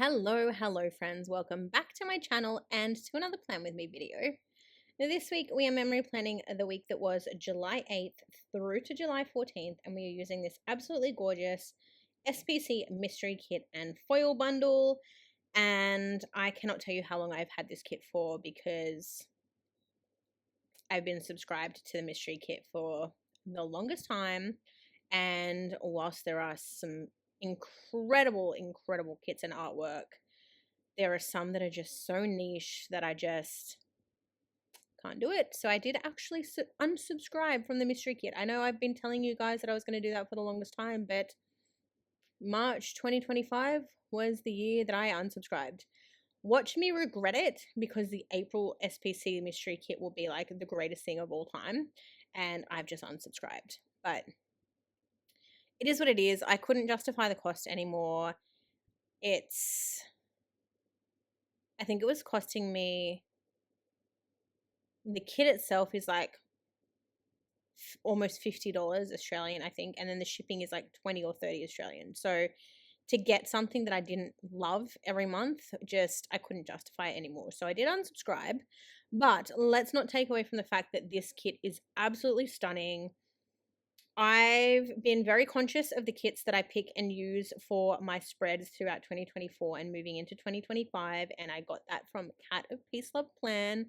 Hello friends, welcome back to my channel and to another Plan With Me video. Now this week we are memory planning the week that was July 8th through to July 14th, and we are using this absolutely gorgeous SPC mystery kit and foil bundle. And I cannot tell you how long I've had this kit for, because I've been subscribed to the mystery kit for the longest time, and whilst there are some incredible kits and artwork, there are some that are just so niche that I just can't do it. So I did actually unsubscribe from the mystery kit. I know I've been telling you guys that I was going to do that for the longest time, but March 2025 was the year that I unsubscribed. Watch me regret it, because the April SPC mystery kit will be like the greatest thing of all time, and I've just unsubscribed. But it is what it is. I couldn't justify the cost anymore. I think it was costing me, the kit itself is like almost $50 Australian, I think, and then the shipping is like 20 or 30 Australian. So to get something that I didn't love every month, I couldn't justify it anymore. So I did unsubscribe, but let's not take away from the fact that this kit is absolutely stunning. I've been very conscious of the kits that I pick and use for my spreads throughout 2024 and moving into 2025, and I got that from Cat of Peace Love Plan.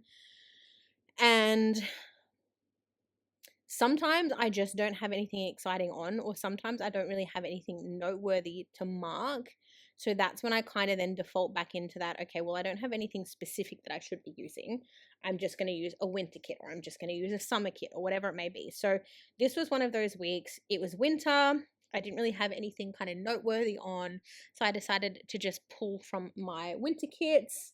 And sometimes I just don't have anything exciting on, or sometimes I don't really have anything noteworthy to mark. So that's when I kind of then default back into that, okay, well, I don't have anything specific that I should be using. I'm just going to use a winter kit, or I'm just going to use a summer kit, or whatever it may be. So this was one of those weeks. It was winter. I didn't really have anything kind of noteworthy on. So I decided to just pull from my winter kits.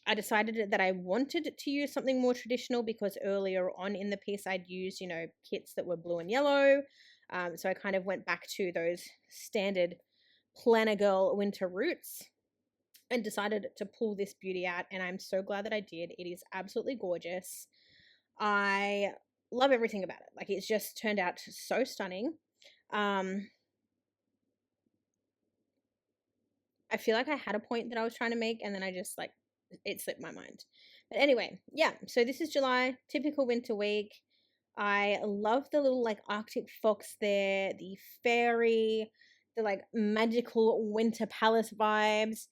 I decided that I wanted to use something more traditional, because earlier on in the piece I'd used, kits that were blue and yellow. So I kind of went back to those standard Planner Girl winter roots and decided to pull this beauty out, and I'm so glad that I did. It is absolutely gorgeous. I love everything about it. Like, it's just turned out so stunning. I feel like I had a point that I was trying to make, and then I just it slipped my mind. But anyway, yeah, so this is July, typical winter week. I love the little Arctic fox there, the fairy, the magical winter palace vibes.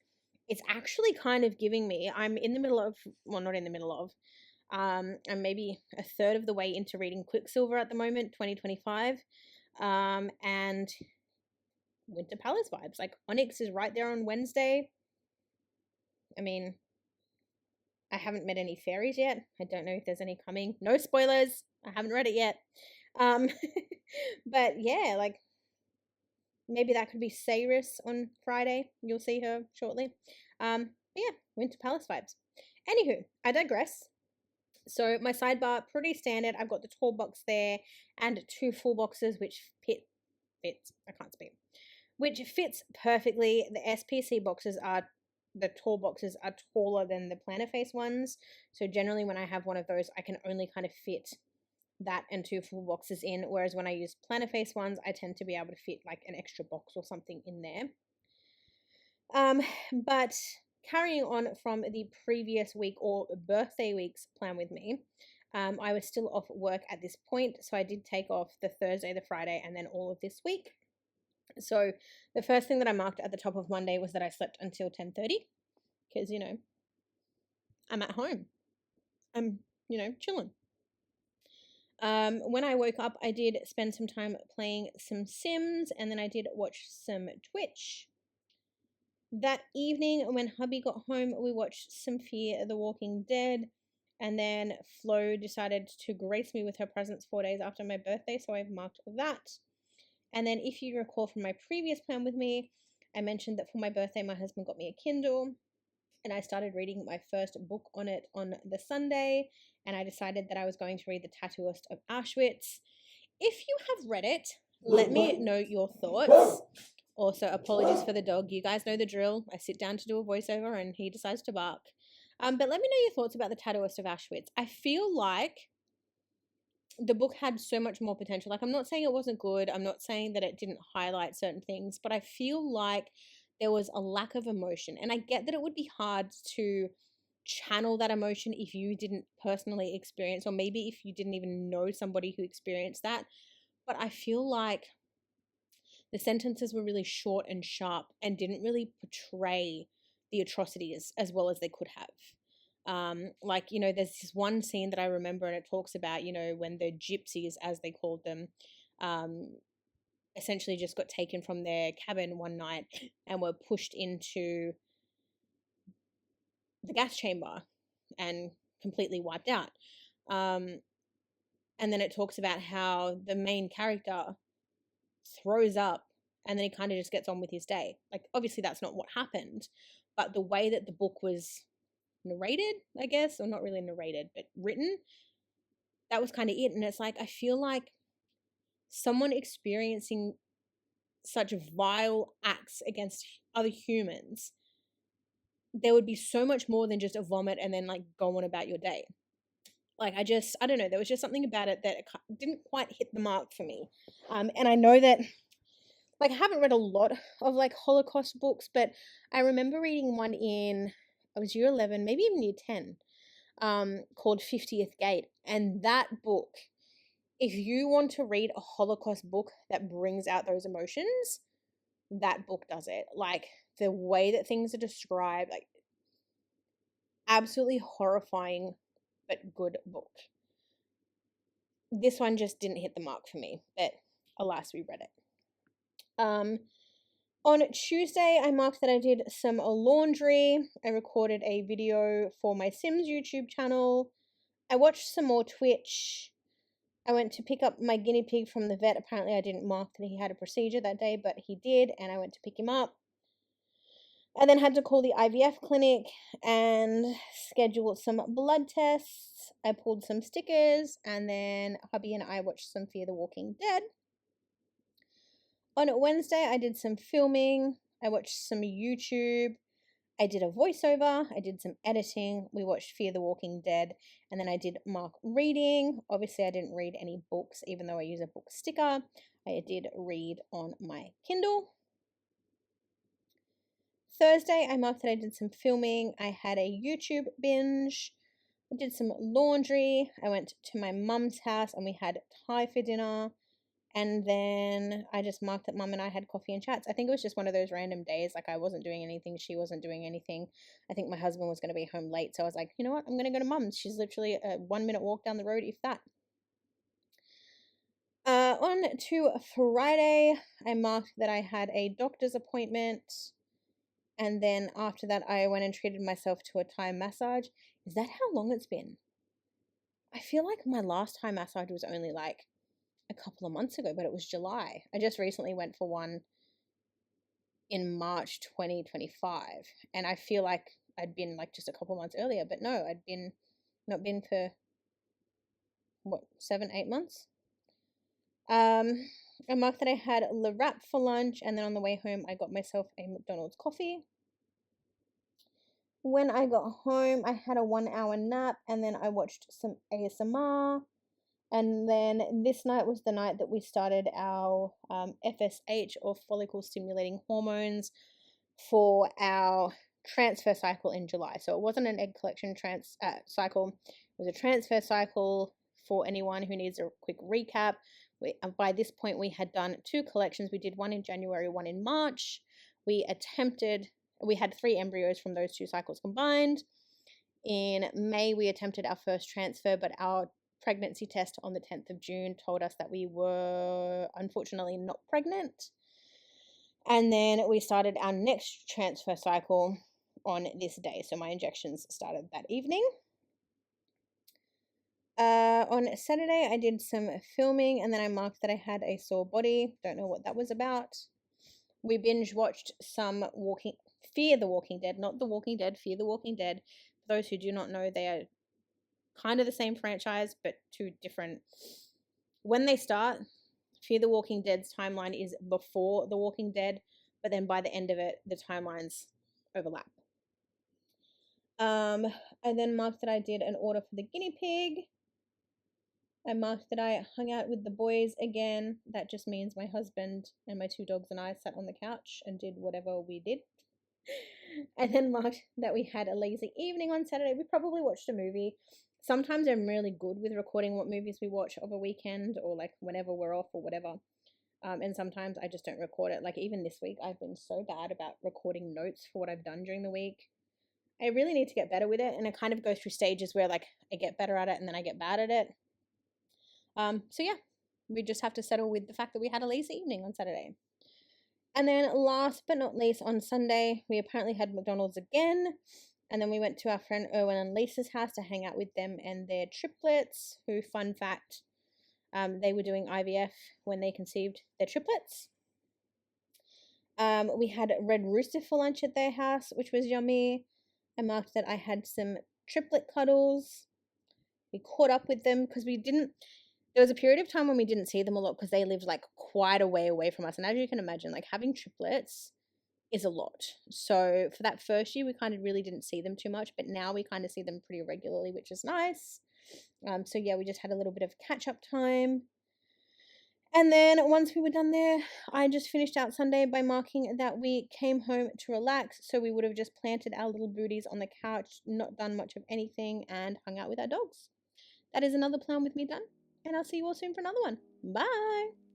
It's actually kind of giving me, I'm in the middle of, well, not in the middle of, I'm maybe a third of the way into reading Quicksilver at the moment, 2025, and winter palace vibes. Onyx is right there on Wednesday. I mean, I haven't met any fairies yet. I don't know if there's any coming. No spoilers. I haven't read it yet. But yeah, maybe that could be Cyrus on Friday. You'll see her shortly. But yeah, Winter Palace vibes. Anywho, I digress. So my sidebar, pretty standard. I've got the tall box there and 2 full boxes, which which fits perfectly. The SPC boxes the tall boxes are taller than the planner face ones. So generally when I have one of those, I can only kind of fit that and 2 full boxes in, whereas when I use planner face ones, I tend to be able to fit an extra box or something in there. But carrying on from the previous week, or birthday week's Plan With Me, I was still off work at this point, so I did take off the Thursday, the Friday, and then all of this week. So the first thing that I marked at the top of Monday was that I slept until 10:30, because, I'm at home. I'm, chilling. When I woke up, I did spend some time playing some Sims, and then I did watch some Twitch. That evening, when hubby got home, we watched some Fear the Walking Dead, and then Flo decided to grace me with her presents 4 days after my birthday, so I've marked that. And then if you recall from my previous Plan With Me, I mentioned that for my birthday, my husband got me a Kindle, and I started reading my first book on it on the Sunday, and I decided that I was going to read The Tattooist of Auschwitz. If you have read it, let me know your thoughts. Also, apologies for the dog. You guys know the drill. I sit down to do a voiceover and he decides to bark. But let me know your thoughts about The Tattooist of Auschwitz. I feel like the book had so much more potential. I'm not saying it wasn't good. I'm not saying that it didn't highlight certain things, but I feel like there was a lack of emotion. And I get that it would be hard to channel that emotion if you didn't personally experience, or maybe if you didn't even know somebody who experienced that. But I feel like the sentences were really short and sharp and didn't really portray the atrocities as well as they could have. Like, you know, there's this one scene that I remember, and it talks about, you know, when the gypsies, as they called them, um, essentially just got taken from their cabin one night and were pushed into the gas chamber and completely wiped out. Um, and then it talks about how the main character throws up and then he kind of just gets on with his day. Like, obviously, that's not what happened, but the way that the book was narrated, I guess, or not really narrated, but written, that was kind of it. And it's like, I feel like someone experiencing such vile acts against other humans, there would be so much more than just a vomit and then like go on about your day. Like, I don't know, there was just something about it that it didn't quite hit the mark for me. And I know that, like, I haven't read a lot of like Holocaust books, but I remember reading one in, I was year 11, maybe even year 10, called 50th Gate. And that book, if you want to read a Holocaust book that brings out those emotions, that book does it. Like, the way that things are described, like, absolutely horrifying, but good book. This one just didn't hit the mark for me, but alas, we read it. On Tuesday, I marked that I did some laundry. I recorded a video for my Sims YouTube channel. I watched some more Twitch. I went to pick up my guinea pig from the vet. Apparently, I didn't mark that he had a procedure that day, but he did, and I went to pick him up. I then had to call the IVF clinic and schedule some blood tests. I pulled some stickers, and then hubby and I watched some Fear the Walking Dead. On Wednesday, I did some filming. I watched some YouTube. I did a voiceover. I did some editing. We watched Fear the Walking Dead. And then I did mark reading. Obviously, I didn't read any books, even though I use a book sticker. I did read on my Kindle. Thursday, I marked that I did some filming. I had a YouTube binge. I did some laundry. I went to my mum's house and we had Thai for dinner. And then I just marked that mum and I had coffee and chats. I think it was just one of those random days. Like, I wasn't doing anything. She wasn't doing anything. I think my husband was going to be home late. So I was like, you know what? I'm going to go to mum's. She's literally a 1-minute walk down the road, if that. On to Friday, I marked that I had a doctor's appointment. And then after that, I went and treated myself to a Thai massage. Is that how long it's been? I feel like my last Thai massage was only like a couple of months ago, but it was July. I just recently went for one in March 2025, and I feel like I'd been like just a couple months earlier, but no, I'd been not been for what, 7-8 months. I marked that I had Le Wrap for lunch, and then on the way home I got myself a McDonald's coffee. When I got home, I had a 1-hour nap, and then I watched some ASMR. And then this night was the night that we started our FSH, or follicle stimulating hormones, for our transfer cycle in July. So it wasn't an egg collection cycle. It was a transfer cycle. For anyone who needs a quick recap, by this point we had done 2 collections. We did one in January, one in March. We had 3 embryos from those 2 cycles combined. In May, we attempted our first transfer, but our pregnancy test on the 10th of June told us that we were unfortunately not pregnant. And then we started our next transfer cycle on this day. So my injections started that evening. On Saturday, I did some filming, and then I marked that I had a sore body. Don't know what that was about. We binge watched some Fear the Walking Dead, not The Walking Dead, Fear the Walking Dead. For those who do not know, they are kind of the same franchise, but 2 different. When they start, Fear the Walking Dead's timeline is before The Walking Dead, but then by the end of it, the timelines overlap. I then marked that I did an order for the guinea pig. I marked that I hung out with the boys again. That just means my husband and my 2 dogs and I sat on the couch and did whatever we did. And then marked that we had a lazy evening on Saturday. We probably watched a movie. Sometimes I'm really good with recording what movies we watch over a weekend or like whenever we're off or whatever. And sometimes I just don't record it. Like even this week, I've been so bad about recording notes for what I've done during the week. I really need to get better with it, and I kind of go through stages where like I get better at it and then I get bad at it. So yeah, we just have to settle with the fact that we had a lazy evening on Saturday. And then last but not least, on Sunday, we apparently had McDonald's again. And then we went to our friend Erwin and Lisa's house to hang out with them and their triplets, who, fun fact, they were doing IVF when they conceived their triplets. We had Red Rooster for lunch at their house, which was yummy. I marked that I had some triplet cuddles. We caught up with them because there was a period of time when we didn't see them a lot because they lived like quite a way away from us. And as you can imagine, like having triplets is a lot. So for that first year, we kind of really didn't see them too much, but now we kind of see them pretty regularly, which is nice. So yeah, we just had a little bit of catch-up time. And then once we were done there, I just finished out Sunday by marking that we came home to relax. So we would have just planted our little booties on the couch, not done much of anything, and hung out with our dogs. That is another plan with me done. And I'll see you all soon for another one. Bye.